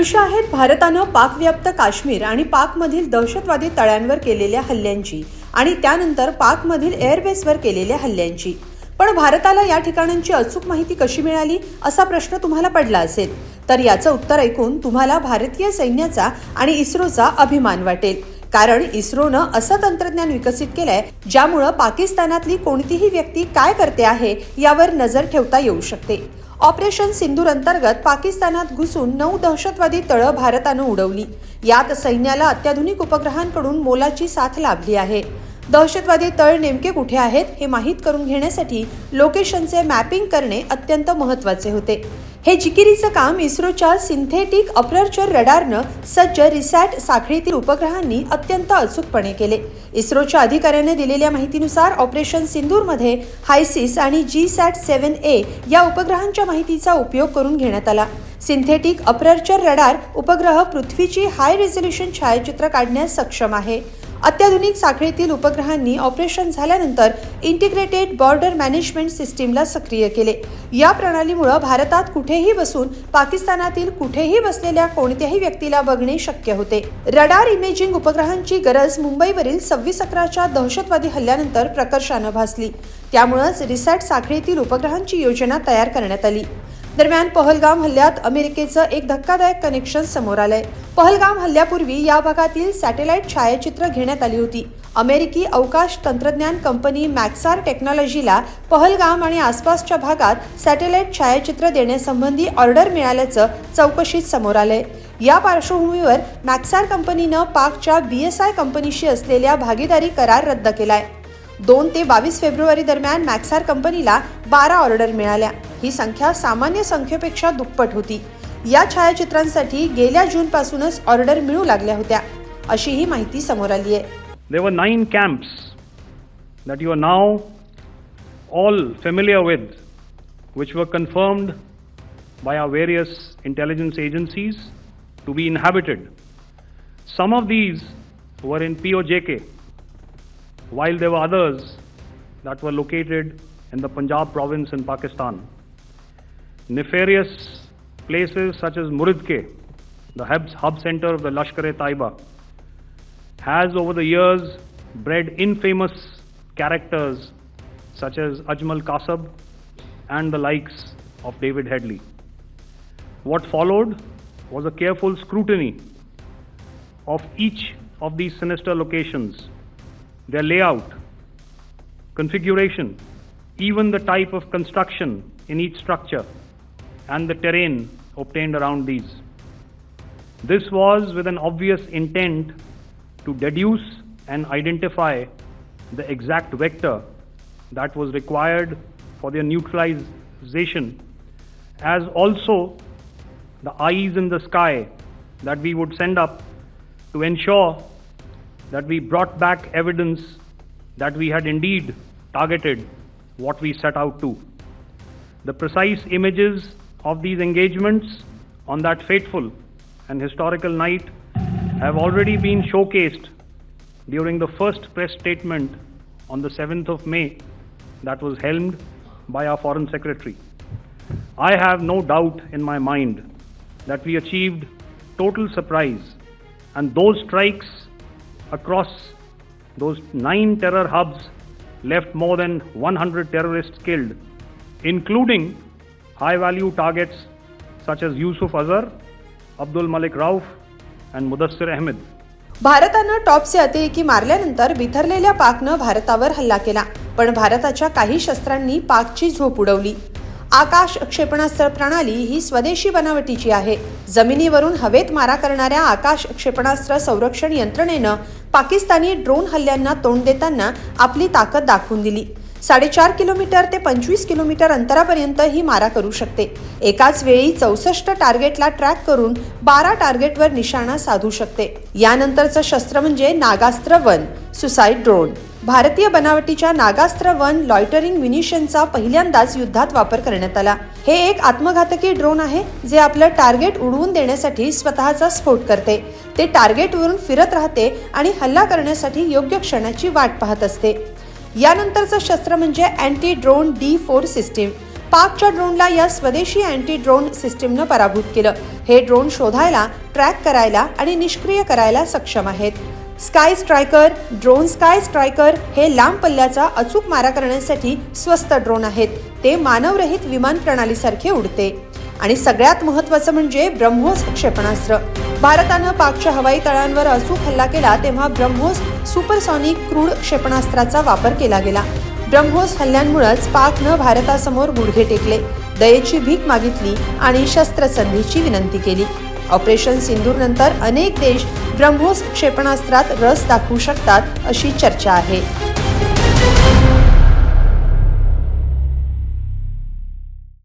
दृश्य आहेत भारतानं पाकव्याप्त काश्मीर आणि पाकमधील दहशतवादी तळ्यांवर केलेल्या हल्ल्यांची आणि त्यानंतर पाकमधील एअरबेसवर केलेल्या हल्ल्यांची। पण भारताला या ठिकाणांची अचूक माहिती कशी मिळाली असा प्रश्न तुम्हाला पडला असेल, तर याचं उत्तर ऐकून तुम्हाला भारतीय सैन्याचा आणि इस्रोचा अभिमान वाटेल। कारण इस्रोनं असं तंत्रज्ञान विकसित केलंय ज्यामुळे पाकिस्तानातली कोणतीही व्यक्ती काय करते आहे यावर नजर ठेवता येऊ शकते। ऑपरेशन सिंदूर अंतर्गत पाकिस्तानात घुसून 9 दहशतवादी तळं भारतानं उडवली। यात सैन्याला अत्याधुनिक उपग्रहांकडून मोलाची साथ लाभली आहे। दहशतवादी तळ नेमके कुठे आहेत हे माहीत करून घेण्यासाठी लोकेशनचे मॅपिंग करणे अत्यंत महत्त्वाचे होते। हे जिकिरीचं काम इस्रोच्या सिंथेटिक अपर्चर रडारनं सज्ज रिसॅट साखळीतील उपग्रहांनी अत्यंत अचूकपणे केले। इस्रोच्या अधिकाऱ्याने दिलेल्या माहितीनुसार ऑपरेशन सिंदूरमध्ये हायसिस आणि GSAT-7A या उपग्रहांच्या माहितीचा उपयोग करून घेण्यात आला। सिंथेटिक अपर्चर रडार उपग्रह पृथ्वीची हाय रेझोल्यूशन छायाचित्र काढण्यास सक्षम आहे। अत्याधुनिक साखळीतील उपग्रहांनी ऑपरेशन झाल्यानंतर इंटिग्रेटेड बॉर्डर मॅनेजमेंट सिस्टीमला सक्रिय केले। या प्रणालीमुळे भारतात कुठेही बसून पाकिस्तानातील कुठेही बसलेल्या कोणत्याही व्यक्तीला बघणे शक्य होते। रडार इमेजिंग उपग्रहांची गरज मुंबईवरील 26/11च्या दहशतवादी हल्ल्यानंतर प्रकर्षाने भासली। त्यामुळेच रिसॅट साखळीतील उपग्रहांची योजना तयार करण्यात आली। दरम्यान पहलगाम हल्ल्यात अमेरिकेचं एक धक्कादायक कनेक्शन समोर आलंय। पहलगाम हल्ल्यापूर्वी या भागातील सॅटेलाइट छायाचित्र घेण्यात आली होती। अमेरिकी अवकाश तंत्रज्ञान कंपनी मॅक्सार टेक्नॉलॉजीला पहलगाम आणि आसपासच्या भागात सॅटेलाइट छायाचित्र देण्यासंबंधी ऑर्डर मिळाल्याचं चौकशीत समोर आलंय। या पार्श्वभूमीवर मॅक्सार कंपनीनं पाकच्या BSI कंपनीशी असलेल्या भागीदारी करार रद्द केलाय। 2 ते 22 फेब्रुवारी दरम्यान मॅक्सार कंपनीला 12 ऑर्डर मिळाल्या। ही संख्या सामान्य संख्येपेक्षा दुप्पट होती। या छायाचित्रांसाठी गेल्या जूनपासूनच ऑर्डर मिळू लागल्या होत्या, अशी ही माहिती समोर आली आहे। There were 9 camps that you are now all familiar with, which were confirmed by our various intelligence agencies to be inhabited. Some of these were in POJK, while there were others that were located in the Punjab province in Pakistan. Nefarious places such as Muridke, the hub center of the Lashkar-e-Taiba, has over the years bred infamous characters such as Ajmal Kasab and the likes of David Headley. What followed was a careful scrutiny of each of these sinister locations, their layout, configuration, even the type of construction in each structure, and the terrain obtained around these. This was with an obvious intent to deduce and identify the exact vector that was required for their neutralization, as also the eyes in the sky that we would send up to ensure that we brought back evidence that we had indeed targeted what we set out to. The precise images of these engagements on that fateful and historical night have already been showcased during the first press statement on the 7th of May that was helmed by our Foreign Secretary. I have no doubt in my mind that we achieved total surprise, and those strikes across those 9 terror hubs left more than 100 terrorists killed, including high-value targets such as Yusuf Azhar, Abdul Malik Rauf and Mudassir Ahmed. भारतानं टॉपचे अतिरेकी मारल्यानंतर बिथरलेल्या पाकनं भारतावर हल्ला केला, पण भारताच्या काही शस्त्रांनी पाकची झोप उडवली। आकाश क्षेपणास्त्र प्रणाली ही स्वदेशी बनावटीची आहे। जमिनीवरून हवेत मारा करणाऱ्या आकाश क्षेपणास्त्र संरक्षण यंत्रणेनं पाकिस्तानी ड्रोन हल्ल्यांना तोंड देताना आपली ताकद दाखवून दिली। 4.5 किलोमीटर ते 25 किलोमीटर अंतरापर्यंत ही मारा करू शकते। एकाच वेळी 64 टार्गेटला ट्रॅक करून 12 टार्गेटवर निशाणा साधू शकते। यानंतरचं शस्त्र म्हणजे नागास्त्र 1 सुसाइड ड्रोन। भारतीय बनावटीच्या नागास्त्र 1 लॉयटरिंग म्युनिशनचा पहिल्यांदाच युद्धात वापर करण्यात आला। हे एक आत्मघातकी ड्रोन आहे जे आपलं टार्गेट उडवून देण्यासाठी स्वतःचा स्फोट करते। ते टार्गेटवरून फिरत राहते आणि हल्ला करण्यासाठी योग्य क्षणाची वाट पाहत असते। यानंतरचं शस्त्र म्हणजे अँटी ड्रोन D4 सिस्टीम। पाकच्या ड्रोनला या स्वदेशी अँटी ड्रोन सिस्टीमनं पराभूत केलं. हे ड्रोन शोधायला, ट्रॅक करायला आणि निष्क्रिय करायला सक्षम आहेत. Sky striker, drone sky striker हे लांब पल्ल्याचा अचूक मारा करण्यासाठी स्वस्त ड्रोन आहेत. ते मानवरहित विमान प्रणालीसारखे उडते. आणि सगळ्यात महत्त्वाचं म्हणजे ब्रह्मोस क्षेपणास्त्र. भारतानं पाकच्या हवाई तळांवर अचूक हल्ला केला तेव्हा ब्रह्मोस सुपरसॉनिक क्रूड क्षेपणास्त्राचा वापर केला गेला. ब्रह्मोस हल्ल्यांमुळेच पाकनं भारतासमोर गुडघे टेकले, दयेची भीक मागितली आणि शस्त्रसंधीची विनंती केली. ऑपरेशन सिंदूरनंतर अनेक देश ब्रह्मोस क्षेपणास्त्रात रस दाखवू शकतात अशी चर्चा आहे.